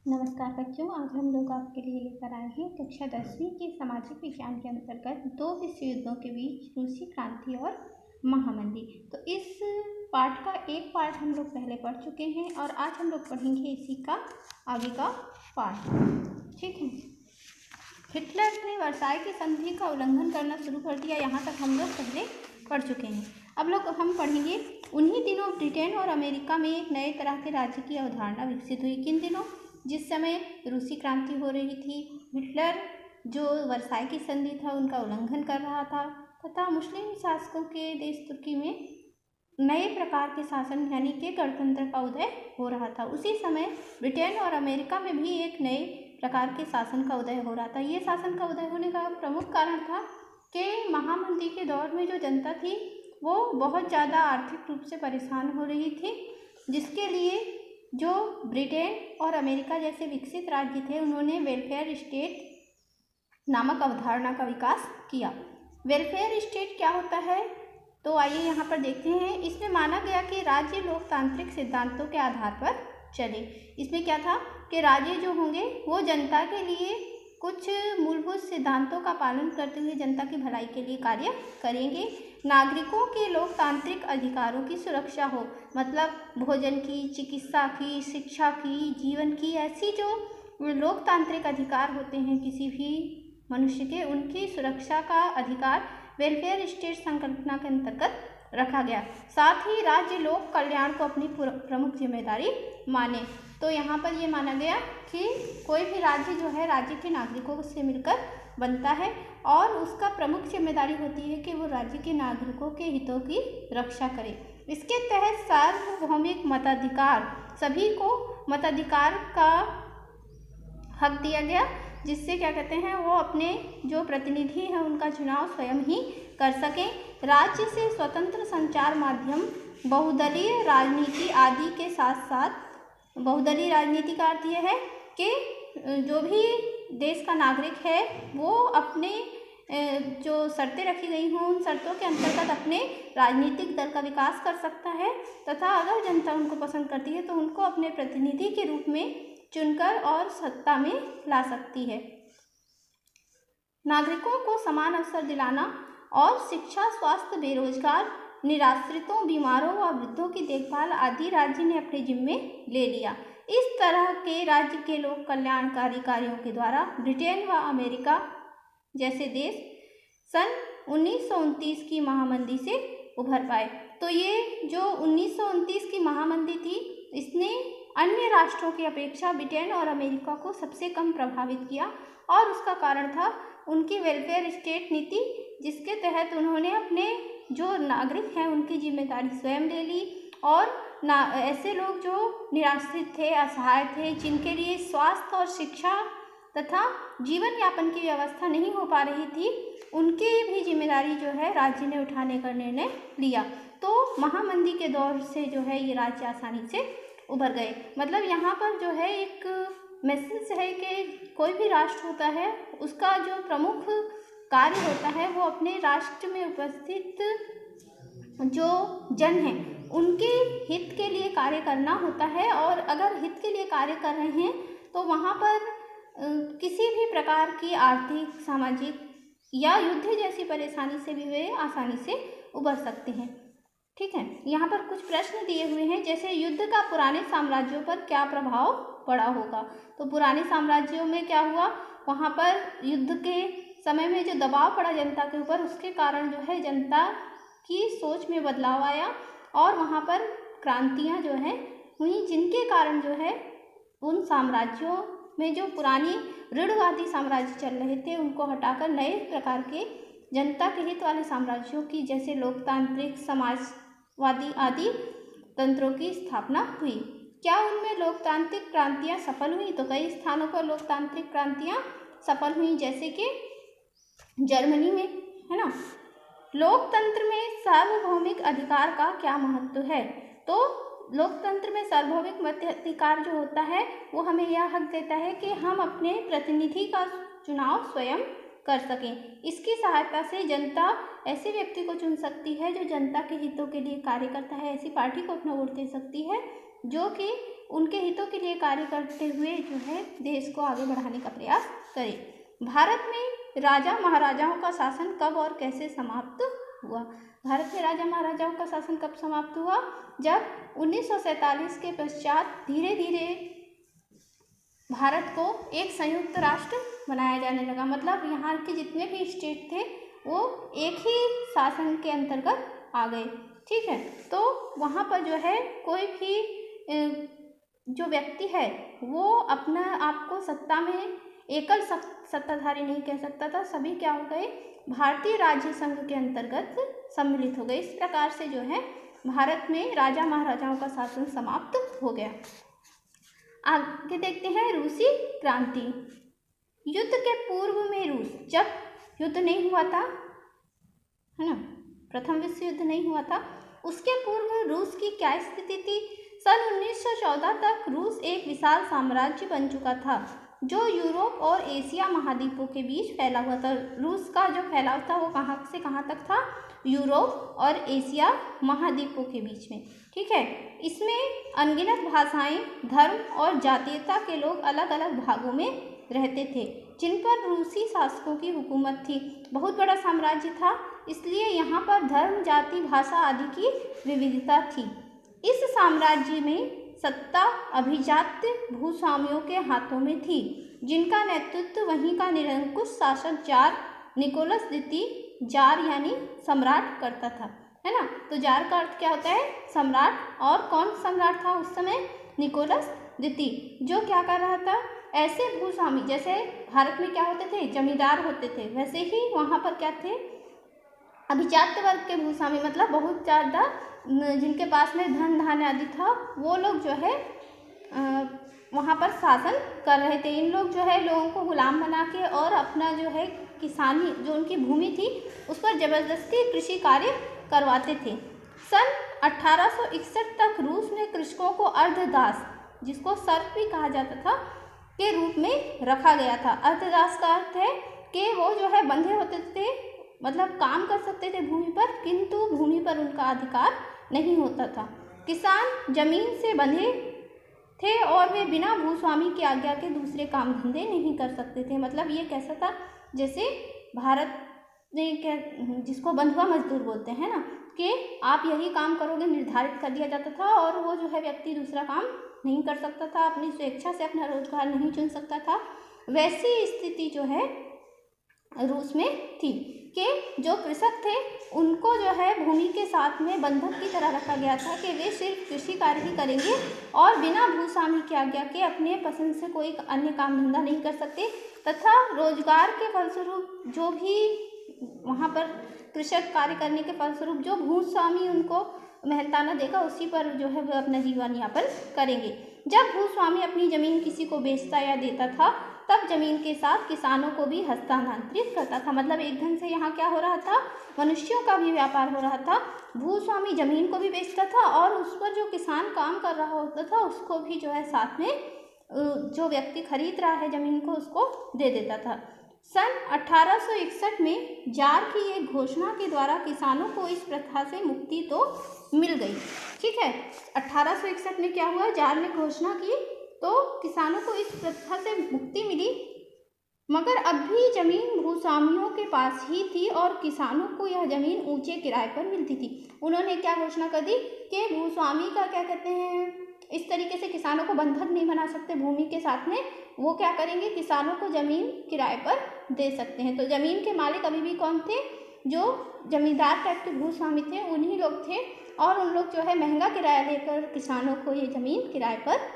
नमस्कार बच्चों, आज हम लोग आपके लिए लेकर आए हैं कक्षा 10वीं के सामाजिक विज्ञान के अंतर्गत दो विश्व युद्धों के बीच रूसी क्रांति और महामंदी। तो इस पाठ का एक पार्ट हम लोग पहले पढ़ चुके हैं और आज हम लोग पढ़ेंगे इसी का आगे का पार्ट। ठीक है। हिटलर ने वर्साई की संधि का उल्लंघन करना शुरू कर दिया। यहाँ तक हम लोग पहले पढ़ चुके हैं। अब लोग हम पढ़ेंगे उन्हीं दिनों ब्रिटेन और अमेरिका में एक नए तरह के राज्य की अवधारणा विकसित हुई। किन दिनों? जिस समय रूसी क्रांति हो रही थी, हिटलर जो वर्साई की संधि था उनका उल्लंघन कर रहा था तथा मुस्लिम शासकों के देश तुर्की में नए प्रकार के शासन यानी कि गणतंत्र का उदय हो रहा था। उसी समय ब्रिटेन और अमेरिका में भी एक नए प्रकार के शासन का उदय हो रहा था। ये शासन का उदय होने का प्रमुख कारण था कि महामंदी के दौर में जो जनता थी वो बहुत ज़्यादा आर्थिक रूप से परेशान हो रही थी, जिसके लिए जो ब्रिटेन और अमेरिका जैसे विकसित राज्य थे उन्होंने वेलफेयर स्टेट नामक अवधारणा का विकास किया। वेलफेयर स्टेट क्या होता है, तो आइए यहाँ पर देखते हैं। इसमें माना गया कि राज्य लोकतांत्रिक सिद्धांतों के आधार पर चले। इसमें क्या था कि राज्य जो होंगे वो जनता के लिए कुछ मूलभूत सिद्धांतों का पालन करते हुए जनता की भलाई के लिए कार्य करेंगे। नागरिकों के लोकतांत्रिक अधिकारों की सुरक्षा हो, मतलब भोजन की, चिकित्सा की, शिक्षा की, जीवन की, ऐसी जो लोकतांत्रिक अधिकार होते हैं किसी भी मनुष्य के, उनकी सुरक्षा का अधिकार वेलफेयर स्टेट संकल्पना के अंतर्गत रखा गया। साथ ही राज्य लोक कल्याण को अपनी प्रमुख जिम्मेदारी माने। तो यहाँ पर ये माना गया कि कोई भी राज्य जो है राज्य के नागरिकों से मिलकर बनता है और उसका प्रमुख जिम्मेदारी होती है कि वो राज्य के नागरिकों के हितों की रक्षा करे। इसके तहत सार्वभौमिक मताधिकार, सभी को मताधिकार का हक दिया गया, जिससे क्या कहते हैं वो अपने जो प्रतिनिधि हैं उनका चुनाव स्वयं ही कर सकें। राज्य से स्वतंत्र संचार माध्यम, बहुदलीय राजनीति आदि के साथ साथ, बहुदलीय राजनीति का अर्थ यह है कि जो भी देश का नागरिक है वो अपने जो शर्तें रखी गई हों उन शर्तों के अंतर्गत अपने राजनीतिक दल का विकास कर सकता है तथा अगर जनता उनको पसंद करती है तो उनको अपने प्रतिनिधि के रूप में चुनकर और सत्ता में ला सकती है। नागरिकों को समान अवसर दिलाना और शिक्षा, स्वास्थ्य, बेरोजगार, निराश्रितों, बीमारों व वृद्धों की देखभाल आदि राज्य ने अपने जिम्मे ले लिया। इस तरह के राज्य के लोक कल्याणकारी कार्यों के द्वारा ब्रिटेन व अमेरिका जैसे देश सन 1929 की महामंदी से उभर पाए। तो ये जो 1929 की महामंदी थी इसने अन्य राष्ट्रों की अपेक्षा ब्रिटेन और अमेरिका को सबसे कम प्रभावित किया और उसका कारण था उनकी वेलफेयर स्टेट नीति, जिसके तहत उन्होंने अपने जो नागरिक हैं उनकी जिम्मेदारी स्वयं ले ली और ऐसे लोग जो निराश्रित थे, असहाय थे, जिनके लिए स्वास्थ्य और शिक्षा तथा जीवन यापन की व्यवस्था नहीं हो पा रही थी, उनकी भी जिम्मेदारी जो है राज्य ने उठाने का निर्णय लिया। तो महामंदी के दौर से जो है ये राज्य आसानी से उभर गए। मतलब यहाँ पर जो है एक मैसेज है कि कोई भी राष्ट्र होता है उसका जो प्रमुख कार्य होता है वो अपने राष्ट्र में उपस्थित जो जन हैं उनके हित के लिए कार्य करना होता है और अगर हित के लिए कार्य कर रहे हैं तो वहाँ पर किसी भी प्रकार की आर्थिक, सामाजिक या युद्ध जैसी परेशानी से भी वे आसानी से उभर सकते हैं। ठीक है। यहाँ पर कुछ प्रश्न दिए हुए हैं, जैसे युद्ध का पुराने साम्राज्यों पर क्या प्रभाव पड़ा होगा। तो पुराने साम्राज्यों में क्या हुआ, वहाँ पर युद्ध के समय में जो दबाव पड़ा जनता के ऊपर, उसके कारण जो है जनता की सोच में बदलाव आया और वहाँ पर क्रांतियाँ जो हैं हुई, जिनके कारण जो है उन साम्राज्यों में जो पुरानी ऋणवादी साम्राज्य चल रहे थे उनको हटाकर नए प्रकार के जनता के हित वाले साम्राज्यों की, जैसे लोकतांत्रिक, समाजवादी आदि तंत्रों की स्थापना हुई। क्या उनमें लोकतांत्रिक क्रांतियां सफल हुई? तो कई स्थानों पर लोकतांत्रिक क्रांतियां सफल हुई, जैसे कि जर्मनी में, है ना। लोकतंत्र में सार्वभौमिक अधिकार का क्या महत्व है? तो लोकतंत्र में सार्वभौमिक मताधिकार जो होता है वो हमें यह हक देता है कि हम अपने प्रतिनिधि का चुनाव स्वयं कर सकें। इसकी सहायता से जनता ऐसे व्यक्ति को चुन सकती है जो जनता के हितों के लिए कार्य करता है, ऐसी पार्टी को अपना वोट दे सकती है जो कि उनके हितों के लिए कार्य करते हुए जो है देश को आगे बढ़ाने का प्रयास करे। भारत में राजा महाराजाओं का शासन कब और कैसे समाप्त हुआ? भारत में राजा महाराजाओं का शासन कब समाप्त हुआ? जब 1947 के पश्चात धीरे धीरे भारत को एक संयुक्त राष्ट्र बनाया जाने लगा। मतलब यहाँ के जितने भी स्टेट थे वो एक ही शासन के अंतर्गत आ गए। ठीक है, तो वहाँ पर जो है कोई भी जो व्यक्ति है वो अपना आपको सत्ता में एकल सत्ताधारी नहीं कह सकता था। सभी क्या हो गए? भारतीय राज्य संघ के अंतर्गत सम्मिलित हो गए। इस प्रकार से जो है भारत में राजा महाराजाओं का शासन समाप्त हो गया। आगे देखते हैं रूसी क्रांति। युद्ध के पूर्व में रूस, जब युद्ध नहीं हुआ था, है ना, प्रथम विश्व युद्ध नहीं हुआ था, उसके पूर्व रूस की क्या स्थिति थी? सन 1914 तक रूस एक विशाल साम्राज्य बन चुका था जो यूरोप और एशिया महाद्वीपों के बीच फैला हुआ था। रूस का जो फैलाव था वो कहाँ से कहाँ तक था? यूरोप और एशिया महाद्वीपों के बीच में। ठीक है, इसमें अनगिनत भाषाएं, धर्म और जातीयता के लोग अलग अलग भागों में रहते थे जिन पर रूसी शासकों की हुकूमत थी। बहुत बड़ा साम्राज्य था, इसलिए यहाँ पर धर्म, जाति, भाषा आदि की विविधता थी। इस साम्राज्य में सत्ता अभिजात्य भूस्वामियों के हाथों में थी जिनका नेतृत्व वहीं का निरंकुश शासक जार निकोलस द्वितीय, जार यानी सम्राट, करता था, है ना। तो जार का अर्थ क्या होता है? सम्राट। और कौन सम्राट था उस समय? निकोलस द्वितीय, जो क्या कर रहा था? ऐसे भूस्वामी, जैसे भारत में क्या होते थे? जमींदार होते थे, वैसे ही वहाँ पर क्या थे? अभिजात्य वर्ग के भूस्वामी, मतलब बहुत ज़्यादा जिनके पास में धन धान्य आदि था, वो लोग जो है वहाँ पर शासन कर रहे थे। इन लोग जो है लोगों को गुलाम बना के और अपना जो है किसानी, जो उनकी भूमि थी, उस पर जबरदस्ती कृषि कार्य करवाते थे। सन 1861 तक रूस में कृषकों को अर्धदास, जिसको सर्फ भी कहा जाता था, के रूप में रखा गया था। अर्धदास का अर्थ है कि वो जो है बंधे होते थे, मतलब काम कर सकते थे भूमि पर, किंतु भूमि पर उनका अधिकार नहीं होता था। किसान जमीन से बंधे थे और वे बिना भूस्वामी की आज्ञा के दूसरे काम धंधे नहीं कर सकते थे। मतलब ये कैसा था? जैसे भारत में क्या, जिसको बंधुआ मजदूर बोलते हैं ना, कि आप यही काम करोगे निर्धारित कर दिया जाता था और वो जो है व्यक्ति दूसरा काम नहीं कर सकता था, अपनी स्वेच्छा से अपना रोजगार नहीं चुन सकता था। वैसी स्थिति जो है रूस में थी कि जो कृषक थे उनको जो है भूमि के साथ में बंधक की तरह रखा गया था कि वे सिर्फ कृषि कार्य ही करेंगे और बिना भूस्वामी की आज्ञा के अपने पसंद से कोई अन्य काम धंधा नहीं कर सकते, तथा रोजगार के फलस्वरूप जो भी वहाँ पर कृषक कार्य करने के फलस्वरूप जो भूस्वामी उनको मेहनताना देगा उसी पर जो है वह अपना जीवन यापन करेंगे। जब भूस्वामी अपनी जमीन किसी को बेचता या देता था तब जमीन के साथ किसानों को भी हस्तांतरित करता था। मतलब एक ढंग से यहाँ क्या हो रहा था? मनुष्यों का भी व्यापार हो रहा था। भूस्वामी जमीन को भी बेचता था और उस पर जो किसान काम कर रहा होता था उसको भी जो है साथ में जो व्यक्ति खरीद रहा है जमीन को उसको दे देता था। सन 1861 में जार की एक घोषणा के द्वारा किसानों को इस प्रथा से मुक्ति तो मिल गई। ठीक है, 1861 में क्या हुआ? जार ने घोषणा की तो किसानों को इस प्रथा से मुक्ति मिली, मगर अब भी जमीन भूस्वामियों के पास ही थी और किसानों को यह जमीन ऊंचे किराए पर मिलती थी। उन्होंने क्या घोषणा कर दी कि भूस्वामी का क्या कहते हैं, इस तरीके से किसानों को बंधक नहीं बना सकते भूमि के साथ में, वो क्या करेंगे? किसानों को जमीन किराए पर दे सकते हैं। तो जमीन के मालिक अभी भी कौन थे? जो जमींदार टाइप के भूस्वामी थे, उन्हीं लोग थे और उन लोग जो है महंगा किराया लेकर किसानों को ये जमीन किराए पर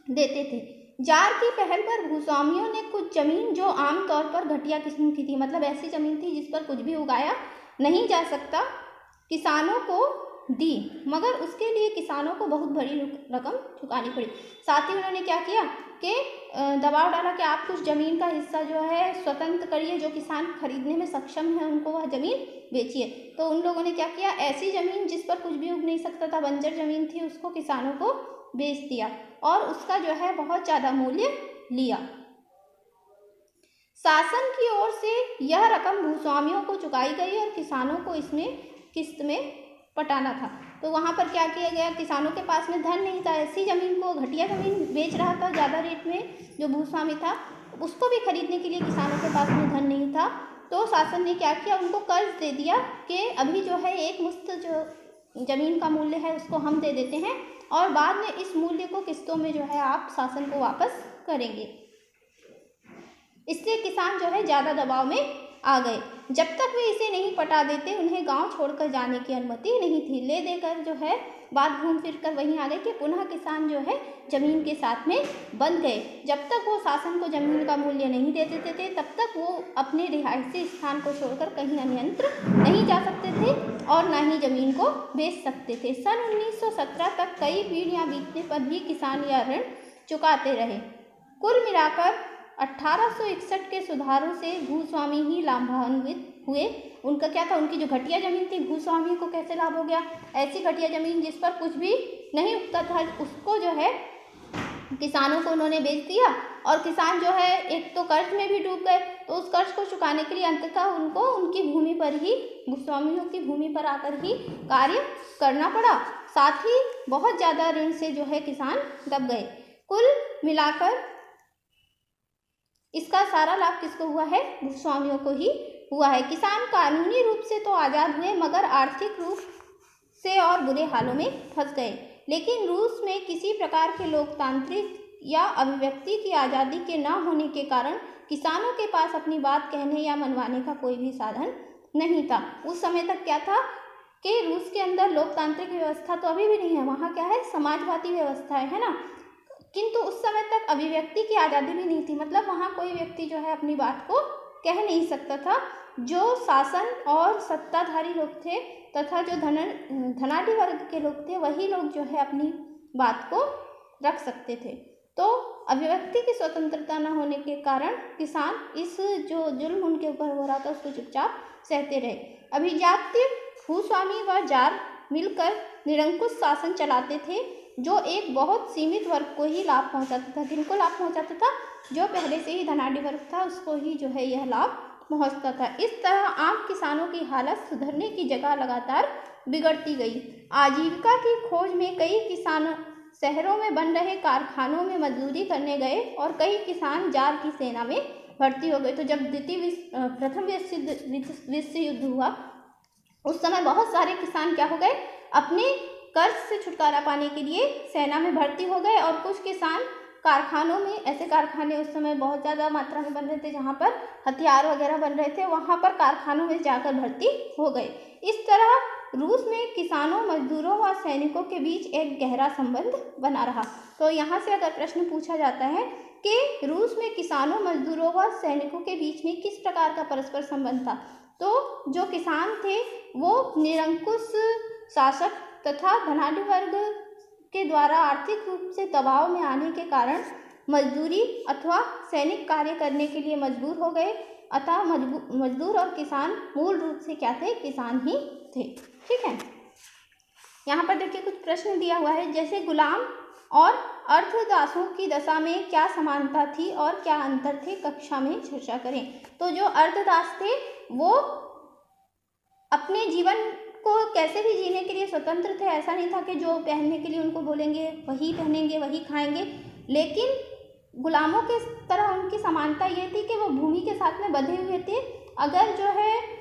देते थे। जार की पहल पर भूस्वामियों ने कुछ जमीन जो आमतौर पर घटिया किस्म की थी, मतलब ऐसी जमीन थी जिस पर कुछ भी उगाया नहीं जा सकता, किसानों को दी, मगर उसके लिए किसानों को बहुत बड़ी रकम चुकानी पड़ी। साथ ही उन्होंने क्या किया कि दबाव डाला कि आप कुछ ज़मीन का हिस्सा जो है स्वतंत्र करिए, जो किसान खरीदने में सक्षम है उनको वह ज़मीन बेचिए। तो उन लोगों ने क्या किया? ऐसी ज़मीन जिस पर कुछ भी उग नहीं सकता था, बंजर ज़मीन थी, उसको किसानों को बेच दिया और उसका जो है बहुत ज़्यादा मूल्य लिया। शासन की ओर से यह रकम भूस्वामियों को चुकाई गई और किसानों को इसमें किस्त में पटाना था। तो वहाँ पर क्या किया गया, किसानों के पास में धन नहीं था, ऐसी ज़मीन को, घटिया ज़मीन बेच रहा था ज़्यादा रेट में जो भूस्वामी था, उसको भी खरीदने के लिए किसानों के पास में धन नहीं था। तो शासन ने क्या किया, उनको कर्ज दे दिया कि अभी जो है एक मुश्त जो ज़मीन का मूल्य है उसको हम दे देते हैं और बाद में इस मूल्य को किस्तों में जो है आप शासन को वापस करेंगे। इससे किसान जो है ज़्यादा दबाव में आ गए। जब तक वे इसे नहीं पटा देते उन्हें गांव छोड़कर जाने की अनुमति नहीं थी। ले देकर जो है बात घूम फिर कर वहीं आ गई कि पुनः किसान जो है ज़मीन के साथ में बंध गए। जब तक वो शासन को ज़मीन का मूल्य नहीं दे देते थे तब तक वो अपने रिहायशी स्थान को छोड़कर कहीं अन्यत्र नहीं जा सकते थे और ना ही ज़मीन को बेच सकते थे। सन 1917 तक कई पीढ़ियाँ बीतने पर भी किसान यह ऋण चुकाते रहे। कुल मिलाकर 1861 के सुधारों से भूस्वामी ही लाभान्वित हुए। उनका क्या था, उनकी जो घटिया ज़मीन थी, भूस्वामी को कैसे लाभ हो गया, ऐसी घटिया ज़मीन जिस पर कुछ भी नहीं उगता था उसको जो है किसानों को उन्होंने बेच दिया और किसान जो है एक तो कर्ज में भी डूब गए। तो उस कर्ज को चुकाने के लिए अंततः उनको उनकी भूमि पर ही, भूस्वामियों की भूमि पर आकर ही कार्य करना पड़ा। साथ ही बहुत ज़्यादा ऋण से जो है किसान दब गए। कुल मिलाकर इसका सारा लाभ किसको हुआ है, भूस्वामियों को ही हुआ है। किसान कानूनी रूप से तो आज़ाद हुए मगर आर्थिक रूप से और बुरे हालों में फंस गए। लेकिन रूस में किसी प्रकार के लोकतांत्रिक या अभिव्यक्ति की आज़ादी के न होने के कारण किसानों के पास अपनी बात कहने या मनवाने का कोई भी साधन नहीं था। उस समय तक क्या था कि रूस के अंदर लोकतांत्रिक व्यवस्था तो अभी भी नहीं है, वहाँ क्या है, समाजवादी व्यवस्था है ना, किंतु उस समय तक अभिव्यक्ति की आज़ादी भी नहीं थी। मतलब वहाँ कोई व्यक्ति जो है अपनी बात को कह नहीं सकता था। जो शासन और सत्ताधारी लोग थे तथा जो धनाढ़ी वर्ग के लोग थे वही लोग जो है अपनी बात को रख सकते थे। तो अभिव्यक्ति की स्वतंत्रता न होने के कारण किसान इस जो जुल्म उनके ऊपर हो रहा था उसको चुपचाप सहते रहे। अभिजात्य भूस्वामी व जार मिलकर निरंकुश शासन चलाते थे जो एक बहुत सीमित वर्ग को ही लाभ पहुंचाता था। किनको लाभ पहुंचाता था, जो पहले से ही धनाढ़ी वर्ग था उसको ही जो है यह लाभ पहुंचता था। इस तरह आम किसानों की हालत सुधरने की जगह लगातार बिगड़ती गई। आजीविका की खोज में कई किसान शहरों में बन रहे कारखानों में मजदूरी करने गए और कई किसान जार की सेना में भर्ती हो गए। तो जब प्रथम विश्व युद्ध हुआ उस समय बहुत सारे किसान क्या हो गए, अपने कर्ज से छुटकारा पाने के लिए सेना में भर्ती हो गए और कुछ किसान कारखानों में, ऐसे कारखाने उस समय बहुत ज़्यादा मात्रा में बन रहे थे जहाँ पर हथियार वगैरह बन रहे थे, वहाँ पर कारखानों में जाकर भर्ती हो गए। इस तरह रूस में किसानों, मजदूरों व सैनिकों के बीच एक गहरा संबंध बना रहा। तो यहाँ से अगर प्रश्न पूछा जाता है कि रूस में किसानों, मजदूरों व सैनिकों के बीच में किस प्रकार का परस्पर संबंध था, तो जो किसान थे वो निरंकुश शासक तथा धनाढ़ी वर्ग के द्वारा आर्थिक रूप से दबाव में आने के कारण मजदूरी अथवा सैनिक कार्य करने के लिए मजबूर हो गए। अतः मजदूर और किसान मूल रूप से क्या थे, किसान ही थे। ठीक है, यहाँ पर देखिए कुछ प्रश्न दिया हुआ है, जैसे गुलाम और अर्धदासों की दशा में क्या समानता थी और क्या अंतर थे, कक्षा में चर्चा करें। तो जो अर्धदास थे वो अपने जीवन को कैसे भी जीने के लिए स्वतंत्र थे। ऐसा नहीं था कि जो पहनने के लिए उनको बोलेंगे वही पहनेंगे, वही खाएंगे। लेकिन गुलामों के तरह उनकी समानता ये थी कि वो भूमि के साथ में बंधे हुए थे। अगर जो है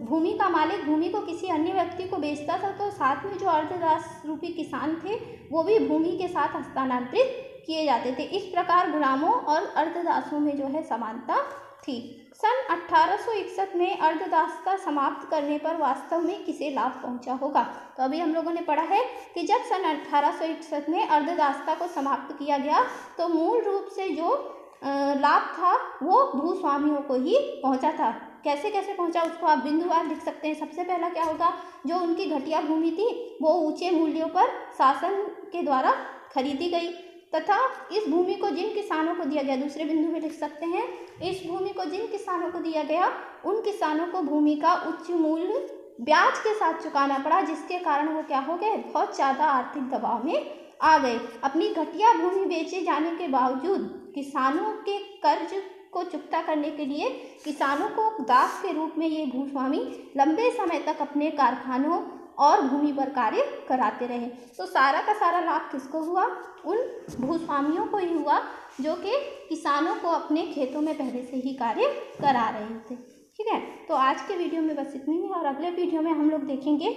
भूमि का मालिक भूमि को किसी अन्य व्यक्ति को बेचता था तो साथ में जो अर्धदास रूपी किसान थे वो भी भूमि के साथ हस्तांतरित किए जाते थे। इस प्रकार गुलामों और अर्धदासों में जो है समानता थी। सन 1861 में अर्धदासता समाप्त करने पर वास्तव में किसे लाभ पहुंचा होगा। तो अभी हम लोगों ने पढ़ा है कि जब सन 1861 में अर्धदासता को समाप्त किया गया तो मूल रूप से जो लाभ था वो भूस्वामियों को ही पहुंचा था। कैसे कैसे पहुंचा उसको आप बिंदुवार लिख सकते हैं। सबसे पहला क्या होगा, जो उनकी घटिया भूमि थी वो ऊंचे मूल्यों पर शासन के द्वारा खरीदी गई तथा इस भूमि को जिन किसानों को दिया गया, दूसरे बिंदु में लिख सकते हैं, इस भूमि को जिन किसानों को दिया गया उन किसानों को भूमि का उच्च मूल्य ब्याज के साथ चुकाना पड़ा, जिसके कारण वो क्या हो गए, बहुत ज़्यादा आर्थिक दबाव में आ गए। अपनी घटिया भूमि बेचे जाने के बावजूद किसानों के कर्ज को चुकता करने के लिए किसानों को दास के रूप में ये भूस्वामी लंबे समय तक अपने कारखानों और भूमि पर कार्य कराते रहे। तो सारा का सारा लाभ किसको हुआ? उन भूस्वामियों को ही हुआ जो कि किसानों को अपने खेतों में पहले से ही कार्य करा रहे थे। ठीक है, तो आज के वीडियो में बस इतनी ही, और अगले वीडियो में हम लोग देखेंगे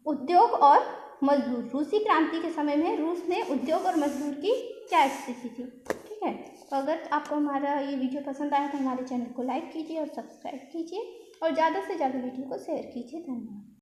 उद्योग और मजदूर। रूसी क्रांति के समय में रूस में उद्योग और मजदूर की क्या स्थिति थी। ठीक है, तो अगर आपको हमारा ये वीडियो पसंद आया तो हमारे चैनल को लाइक कीजिए और सब्सक्राइब कीजिए और ज़्यादा से ज़्यादा वीडियो को शेयर कीजिए। धन्यवाद।